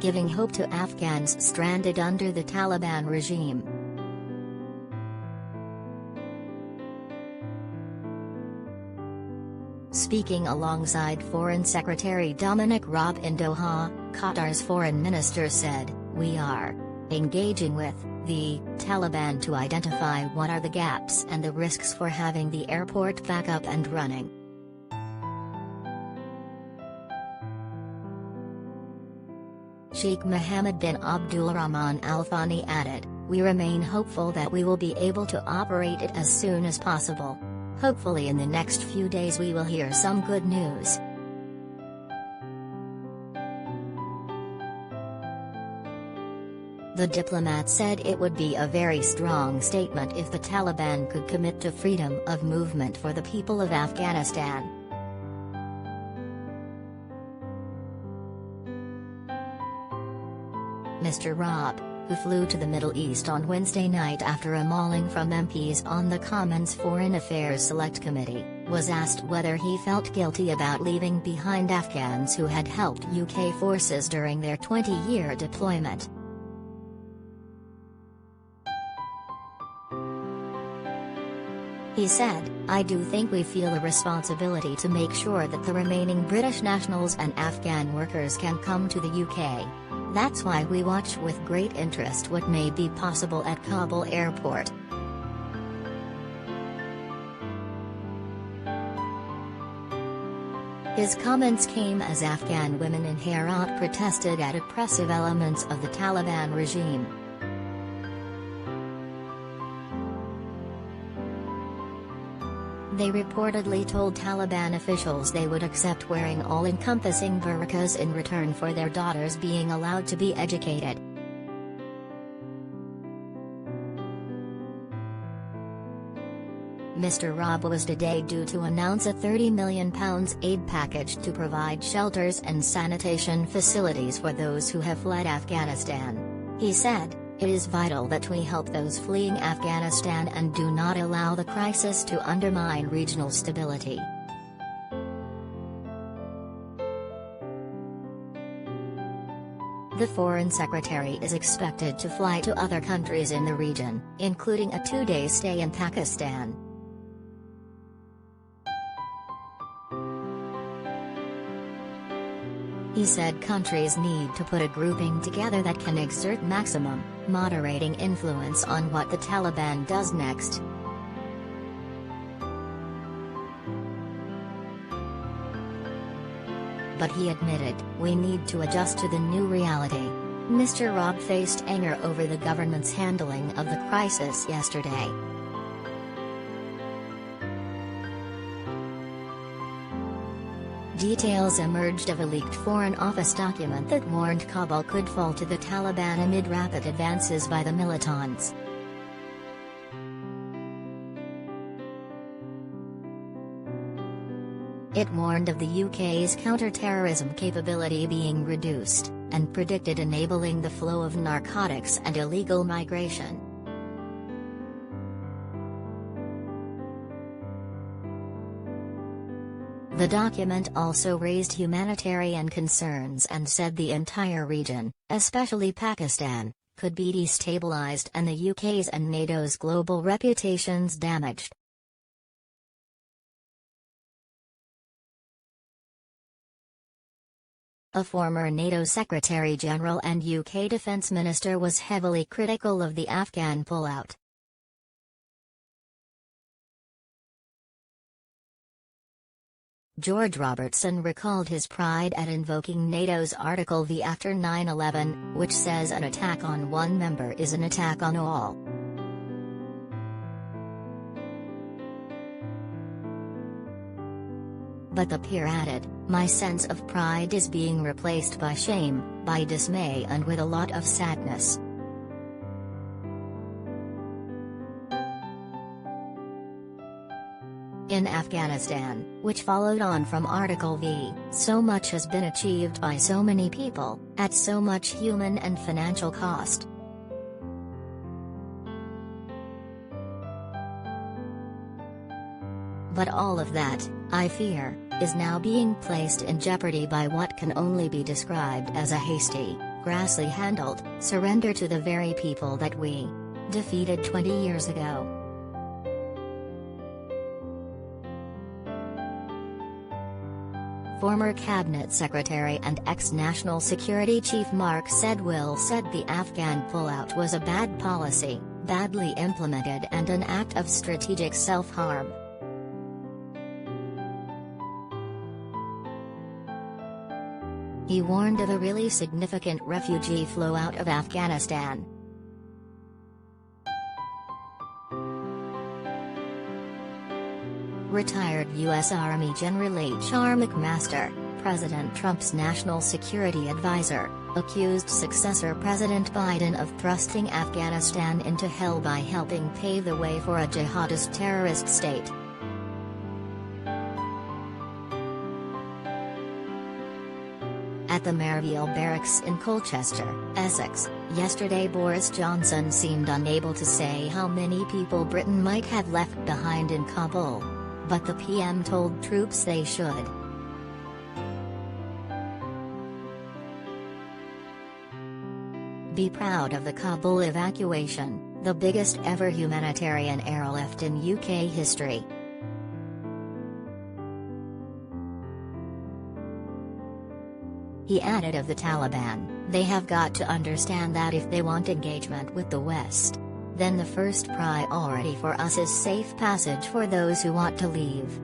giving hope to Afghans stranded under the Taliban regime. Speaking alongside Foreign Secretary Dominic Raab in Doha, Qatar's foreign minister said, "We are engaging with the Taliban to identify what are the gaps and the risks for having the airport back up and running." Sheikh Mohammed bin Abdulrahman Al Thani added, "We remain hopeful that we will be able to operate it as soon as possible. Hopefully in the next few days we will hear some good news." The diplomat said it would be a very strong statement if the Taliban could commit to freedom of movement for the people of Afghanistan. Mr. Raab, who flew to the Middle East on Wednesday night after a mauling from MPs on the Commons Foreign Affairs Select Committee, was asked whether he felt guilty about leaving behind Afghans who had helped UK forces during their 20-year deployment. He said, "I do think we feel a responsibility to make sure that the remaining British nationals and Afghan workers can come to the UK. That's why we watch with great interest what may be possible at Kabul airport." His comments came as Afghan women in Herat protested at oppressive elements of the Taliban regime. They reportedly told Taliban officials they would accept wearing all-encompassing burqas in return for their daughters being allowed to be educated. Mr. Raab was today due to announce a £30 million aid package to provide shelters and sanitation facilities for those who have fled Afghanistan. He said, "It is vital that we help those fleeing Afghanistan and do not allow the crisis to undermine regional stability." The Foreign Secretary is expected to fly to other countries in the region, including a 2-day stay in Pakistan. He said countries need to put a grouping together that can exert maximum, moderating influence on what the Taliban does next. But he admitted, "We need to adjust to the new reality." Mr. Raab faced anger over the government's handling of the crisis yesterday. Details emerged of a leaked Foreign Office document that warned Kabul could fall to the Taliban amid rapid advances by the militants. It warned of the UK's counter-terrorism capability being reduced, and predicted enabling the flow of narcotics and illegal migration. The document also raised humanitarian concerns and said the entire region, especially Pakistan, could be destabilized and the UK's and NATO's global reputations damaged. A former NATO Secretary-General and UK Defence Minister was heavily critical of the Afghan pullout. George Robertson recalled his pride at invoking NATO's Article V after 9/11, which says an attack on one member is an attack on all. But the peer added, "My sense of pride is being replaced by shame, by dismay and with a lot of sadness." In Afghanistan, which followed on from Article V, so much has been achieved by so many people, at so much human and financial cost. But all of that, I fear, is now being placed in jeopardy by what can only be described as a hasty, Grassly handled, surrender to the very people that we defeated 20 years ago. Former Cabinet Secretary and ex-National Security Chief Mark Sedwill said the Afghan pullout was a bad policy, badly implemented and an act of strategic self-harm. He warned of a really significant refugee flow out of Afghanistan. Retired U.S. Army General H.R. McMaster, President Trump's national security advisor, accused successor President Biden of thrusting Afghanistan into hell by helping pave the way for a jihadist terrorist state. At the Maryville Barracks in Colchester, Essex, yesterday Boris Johnson seemed unable to say how many people Britain might have left behind in Kabul. But the PM told troops they should. Be proud of the Kabul evacuation, the biggest ever humanitarian airlift in UK history. He added of the Taliban, they have got to understand that if they want engagement with the West, then the first priority for us is safe passage for those who want to leave.